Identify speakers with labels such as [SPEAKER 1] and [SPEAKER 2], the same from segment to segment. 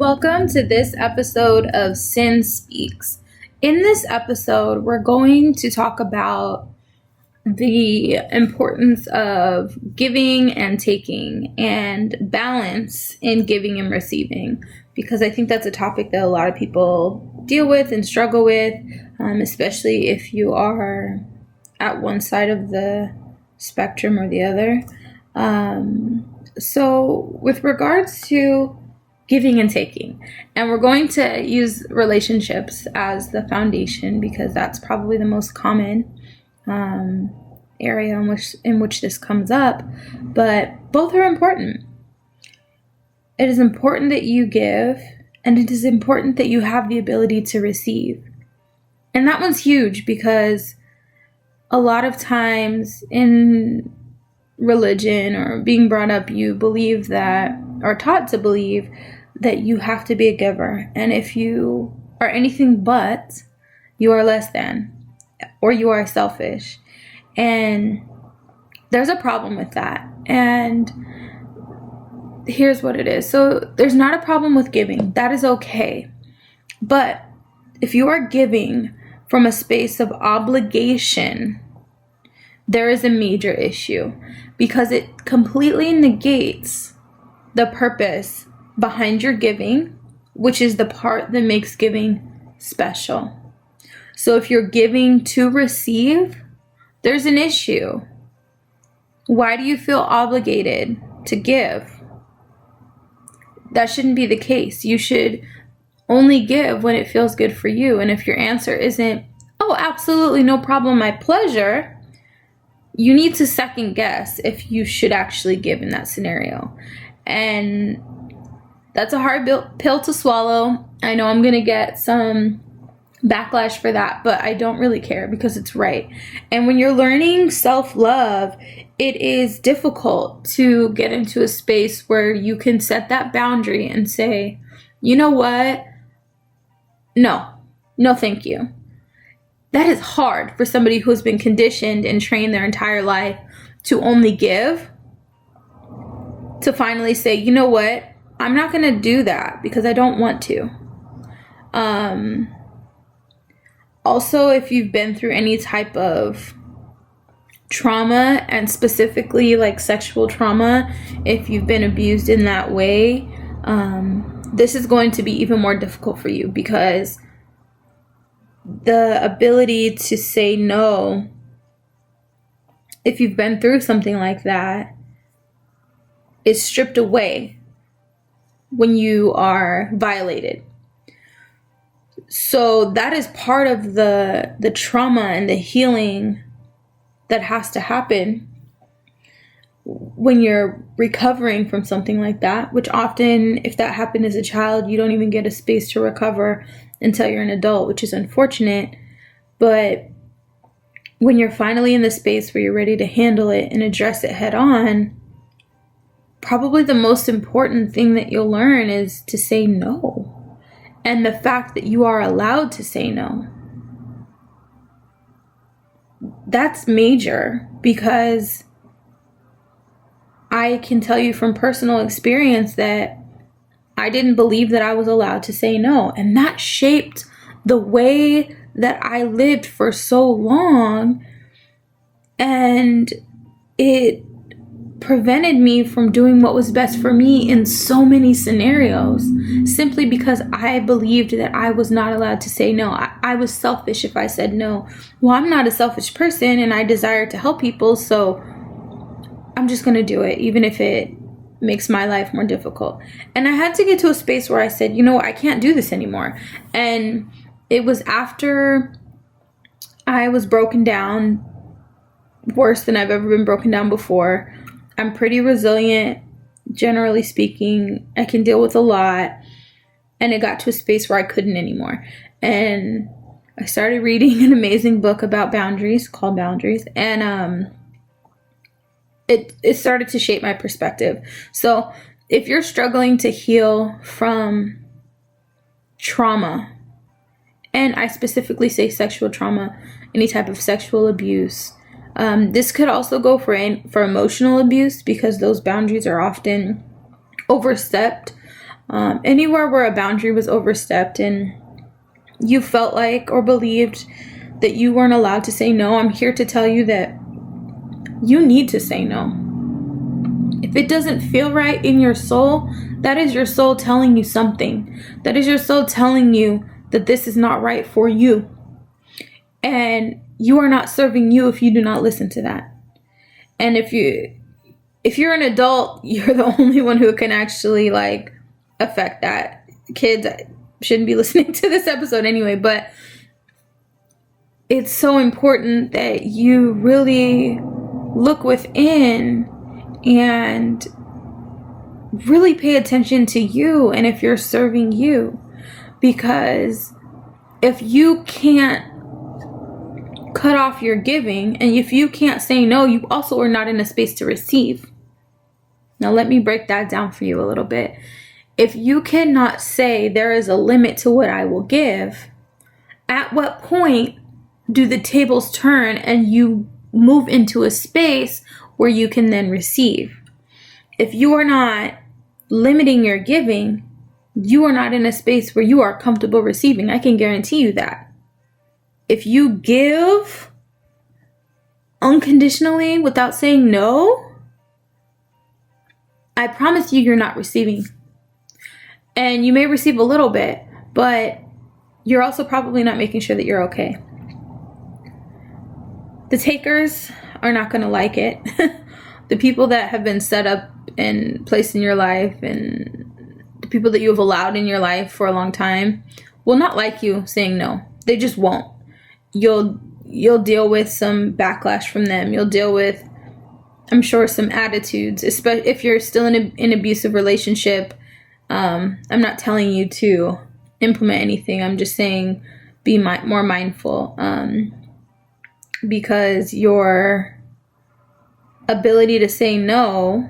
[SPEAKER 1] Welcome to this episode of CynSpeaks. In this episode, we're going to talk about the importance of giving and taking and balance in giving and receiving, because I think that's a topic that a lot of people deal with and struggle with, especially if you are at one side of the spectrum or the other. So with regards to giving and taking, and we're going to use relationships as the foundation because that's probably the most common area in which this comes up, but both are important. It is important that you give, and it is important that you have the ability to receive. And that one's huge because a lot of times in religion or being brought up, you believe that, or taught to believe, that you have to be a giver. And if you are anything but, you are less than, or you are selfish. And there's a problem with that. And here's what it is. So there's not a problem with giving. That is okay. But if you are giving from a space of obligation, there is a major issue because it completely negates the purpose behind your giving, which is the part that makes giving special. So if you're giving to receive, there's an issue. Why do you feel obligated to give? That shouldn't be the case. You should only give when it feels good for you. And if your answer isn't, oh, absolutely no problem, my pleasure, you need to second guess if you should actually give in that scenario. And that's a hard pill to swallow. I know I'm going to get some backlash for that, but I don't really care because it's right. And when you're learning self-love, it is difficult to get into a space where you can set that boundary and say, you know what? No, thank you. That is hard for somebody who's been conditioned and trained their entire life to only give, to finally say, you know what? I'm not going to do that because I don't want to. Also, if you've been through any type of trauma, and specifically like sexual trauma, if you've been abused in that way, this is going to be even more difficult for you because the ability to say no, if you've been through something like that, is stripped away when you are violated. So that is part of the trauma and the healing that has to happen when you're recovering from something like that, which often, if that happened as a child, you don't even get a space to recover until you're an adult, which is unfortunate. But when you're finally in the space where you're ready to handle it and address it head on, probably the most important thing that you'll learn is to say no. And the fact that you are allowed to say no. That's major because I can tell you from personal experience that I didn't believe that I was allowed to say no. And that shaped the way that I lived for so long. And it prevented me from doing what was best for me in so many scenarios, simply because I believed that I was not allowed to say no. I was selfish if I said no. Well, I'm not a selfish person and I desire to help people, so I'm just going to do it, even if it makes my life more difficult. And I had to get to a space where I said, you know, I can't do this anymore. And it was after I was broken down, worse than I've ever been broken down before. I'm pretty resilient, generally speaking. I can deal with a lot. And it got to a space where I couldn't anymore. And I started reading an amazing book about boundaries called Boundaries. And it started to shape my perspective. So if you're struggling to heal from trauma, and I specifically say sexual trauma, any type of sexual abuse, this could also go for emotional abuse because those boundaries are often overstepped. Anywhere where a boundary was overstepped and you felt like or believed that you weren't allowed to say no, I'm here to tell you that you need to say no. If it doesn't feel right in your soul, that is your soul telling you something. That is your soul telling you that this is not right for you. And you are not serving you if you do not listen to that. And if you're an adult, you're the only one who can actually like affect that. Kids shouldn't be listening to this episode anyway, but it's so important that you really look within and really pay attention to you and if you're serving you. Because if you can't cut off your giving and if you can't say no, you also are not in a space to receive. Now let me break that down for you a little bit. If you cannot say there is a limit to what I will give, at what point do the tables turn and you move into a space where you can then receive? If you are not limiting your giving, you are not in a space where you are comfortable receiving. I can guarantee you that. If you give unconditionally without saying no, I promise you're not receiving. And you may receive a little bit, but you're also probably not making sure that you're okay. The takers are not going to like it. The people that have been set up and placed in your life and the people that you have allowed in your life for a long time will not like you saying no. They just won't. You'll deal with some backlash from them. You'll deal with, I'm sure, some attitudes, especially if you're still in an abusive relationship. I'm not telling you to implement anything. I'm just saying be more mindful. Because your ability to say no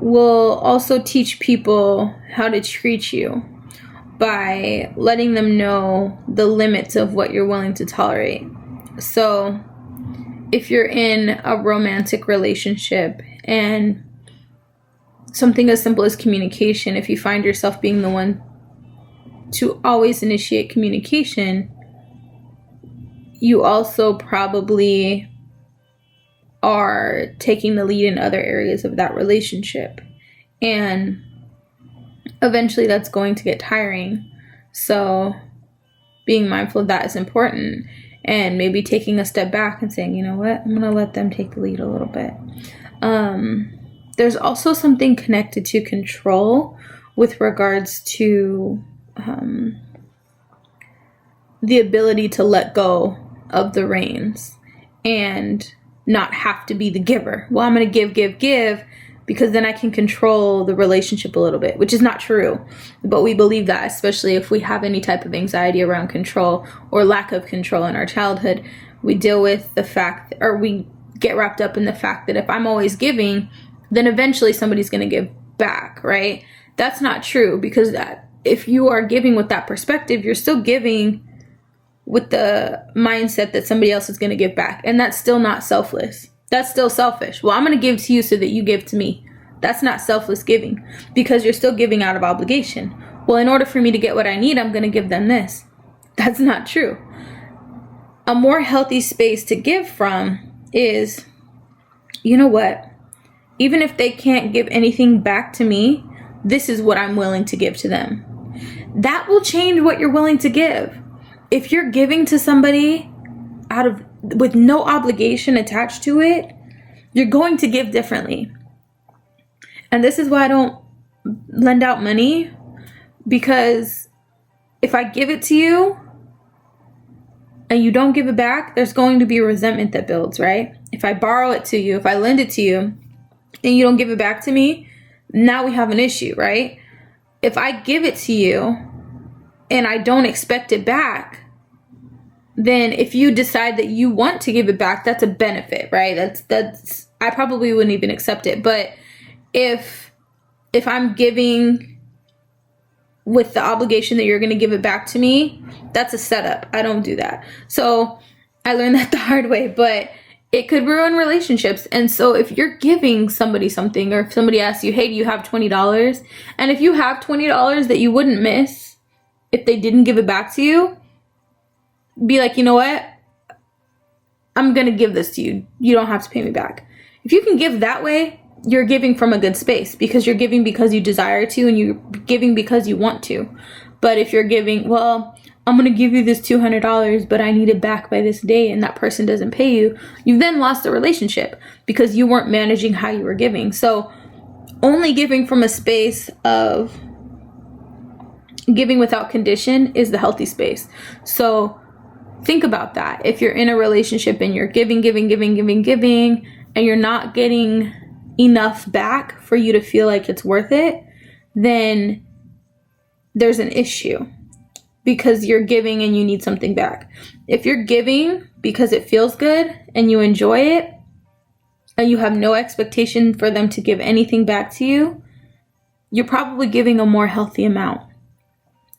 [SPEAKER 1] will also teach people how to treat you by letting them know the limits of what you're willing to tolerate. So if you're in a romantic relationship and something as simple as communication, if you find yourself being the one to always initiate communication, you also probably are taking the lead in other areas of that relationship. And eventually that's going to get tiring. So being mindful of that is important. And maybe taking a step back and saying, you know what, I'm going to let them take the lead a little bit. There's also something connected to control with regards to the ability to let go of the reins and not have to be the giver. Well, I'm going to give because then I can control the relationship a little bit, which is not true. But we believe that, especially if we have any type of anxiety around control or lack of control in our childhood, we deal with the fact, or we get wrapped up in the fact that if I'm always giving, then eventually somebody's going to give back, right? That's not true, because if you are giving with that perspective, you're still giving with the mindset that somebody else is going to give back. And that's still not selfless. That's still selfish. Well, I'm going to give to you so that you give to me. That's not selfless giving, because you're still giving out of obligation. Well, in order for me to get what I need, I'm going to give them this. That's not true. A more healthy space to give from is, you know what? Even if they can't give anything back to me, this is what I'm willing to give to them. That will change what you're willing to give. If you're giving to somebody with no obligation attached to it, you're going to give differently. And this is why I don't lend out money, because if I give it to you and you don't give it back, there's going to be resentment that builds, right? If I borrow it to you, if I lend it to you and you don't give it back to me, now we have an issue, right? If I give it to you and I don't expect it back, then if you decide that you want to give it back, that's a benefit, right? That's I probably wouldn't even accept it. But if I'm giving with the obligation that you're going to give it back to me, that's a setup. I don't do that. So I learned that the hard way. But it could ruin relationships. And so if you're giving somebody something, or if somebody asks you, hey, do you have $20? And if you have $20 that you wouldn't miss if they didn't give it back to you, be like, you know what? I'm going to give this to you. You don't have to pay me back. If you can give that way, you're giving from a good space, because you're giving because you desire to, and you're giving because you want to. But if you're giving, well, I'm going to give you this $200, but I need it back by this day, and that person doesn't pay you, you've then lost the relationship because you weren't managing how you were giving. So only giving from a space of giving without condition is the healthy space. So think about that. If you're in a relationship and you're giving, and you're not getting enough back for you to feel like it's worth it, then there's an issue, because you're giving and you need something back. If you're giving because it feels good and you enjoy it, and you have no expectation for them to give anything back to you, you're probably giving a more healthy amount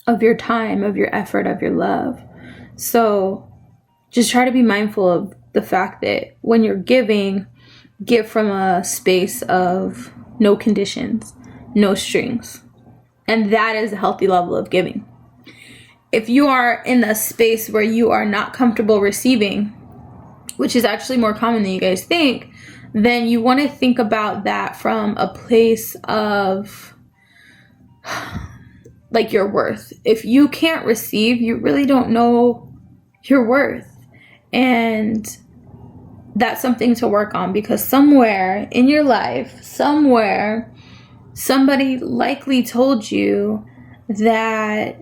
[SPEAKER 1] of your time, of your effort, of your love. So just try to be mindful of the fact that when you're giving, give from a space of no conditions, no strings. And that is a healthy level of giving. If you are in a space where you are not comfortable receiving, which is actually more common than you guys think, then you want to think about that from a place of like your worth. If you can't receive, you really don't know your worth. And that's something to work on, because somewhere in your life, somebody likely told you that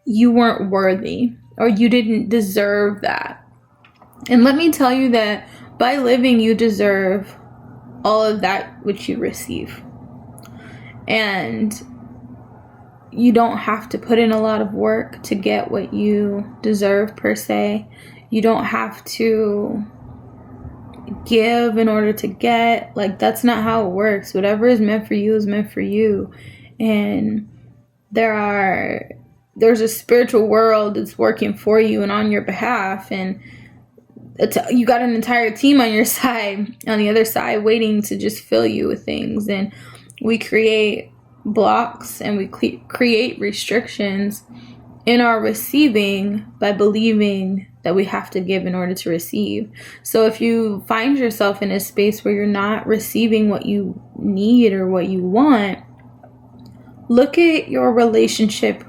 [SPEAKER 1] you weren't worthy, or you didn't deserve that. And let me tell you that by living, you deserve all of that which you receive. And you don't have to put in a lot of work to get what you deserve, per se. You don't have to give in order to get. Like, that's not how it works. Whatever is meant for you is meant for you. And there's a spiritual world that's working for you and on your behalf, and you got an entire team on your side, on the other side, waiting to just fill you with things. And we create blocks and we create restrictions in our receiving by believing that we have to give in order to receive. So if you find yourself in a space where you're not receiving what you need or what you want, look at your relationship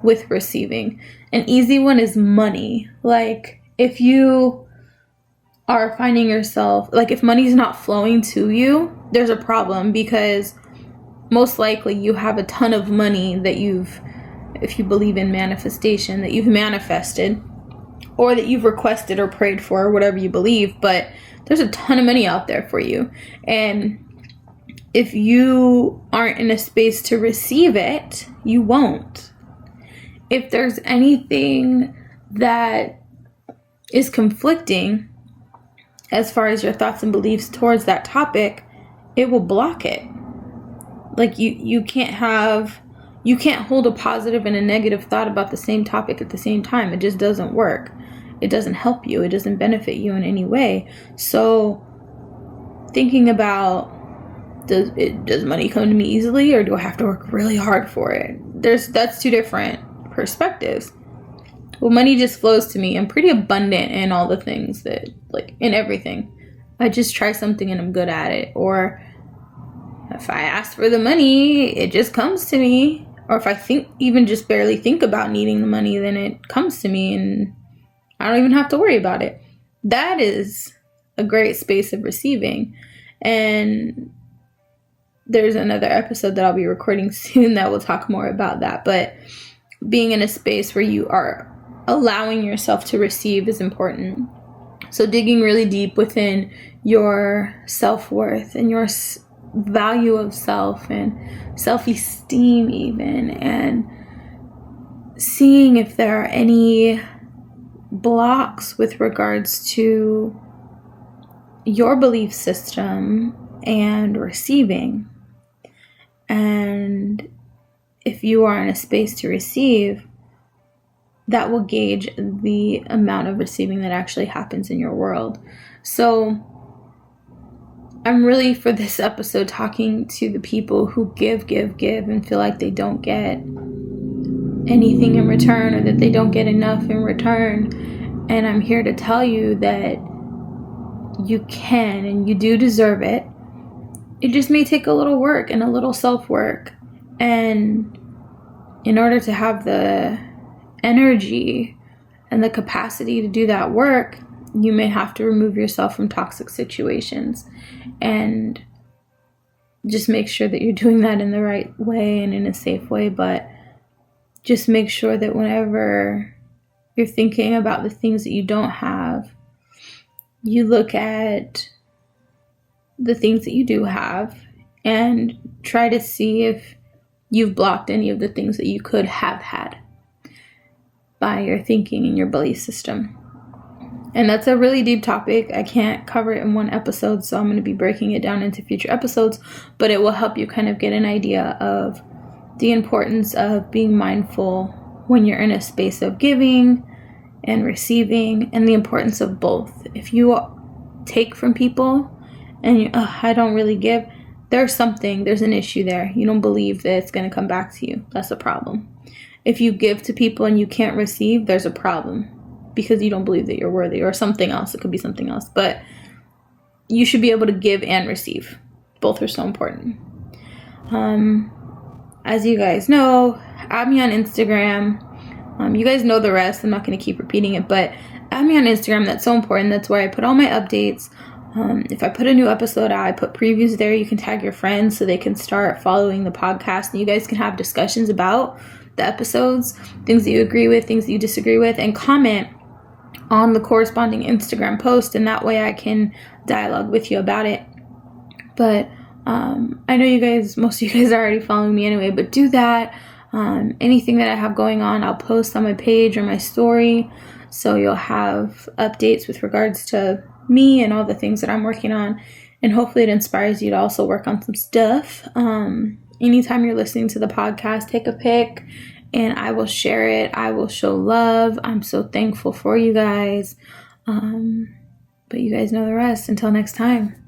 [SPEAKER 1] with receiving. An easy one is money. Like, if you are finding yourself, like, if money's not flowing to you, there's a problem, because most likely you have a ton of money that if you believe in manifestation, that you've manifested, or that you've requested or prayed for, or whatever you believe, but there's a ton of money out there for you. And if you aren't in a space to receive it, you won't. If there's anything that is conflicting as far as your thoughts and beliefs towards that topic, it will block it. Like, you can't hold a positive and a negative thought about the same topic at the same time. It just doesn't work. It doesn't help you. It doesn't benefit you in any way. So thinking about, does money come to me easily, or do I have to work really hard for it? That's two different perspectives. Well, money just flows to me. I'm pretty abundant in all the things that, like, in everything. I just try something and I'm good at it. Or if I ask for the money, it just comes to me. Or if I even just barely think about needing the money, then it comes to me and I don't even have to worry about it. That is a great space of receiving. And there's another episode that I'll be recording soon that will talk more about that. But being in a space where you are allowing yourself to receive is important. So digging really deep within your self-worth and your value of self and self-esteem even, and seeing if there are any blocks with regards to your belief system and receiving. And if you are in a space to receive, that will gauge the amount of receiving that actually happens in your world. So I'm really, for this episode, talking to the people who give and feel like they don't get anything in return, or that they don't get enough in return. And I'm here to tell you that you can, and you do deserve it. It just may take a little work and a little self-work. And in order to have the energy and the capacity to do that work, you may have to remove yourself from toxic situations, and just make sure that you're doing that in the right way and in a safe way. But just make sure that whenever you're thinking about the things that you don't have, you look at the things that you do have and try to see if you've blocked any of the things that you could have had by your thinking and your belief system. And that's a really deep topic. I can't cover it in one episode, so I'm going to be breaking it down into future episodes, but it will help you kind of get an idea of the importance of being mindful when you're in a space of giving and receiving, and the importance of both. If you take from people and I don't really give, there's an issue there. You don't believe that it's going to come back to you. That's a problem. If you give to people and you can't receive, there's a problem, because you don't believe that you're worthy, or something else. It could be something else, but you should be able to give and receive. Both are so important. As you guys know, add me on Instagram. You guys know the rest. I'm not going to keep repeating it, but add me on Instagram. That's so important. That's where I put all my updates. If I put a new episode out, I put previews there. You can tag your friends so they can start following the podcast, and you guys can have discussions about the episodes, things that you agree with, things that you disagree with, and comment on the corresponding Instagram post, and that way I can dialogue with you about it. But I know most of you guys are already following me anyway, but do that. Anything that I have going on, I'll post on my page or my story, so you'll have updates with regards to me and all the things that I'm working on, and hopefully it inspires you to also work on some stuff. Anytime you're listening to the podcast, take a pic and I will share it. I will show love. I'm so thankful for you guys. But you guys know the rest. Until next time.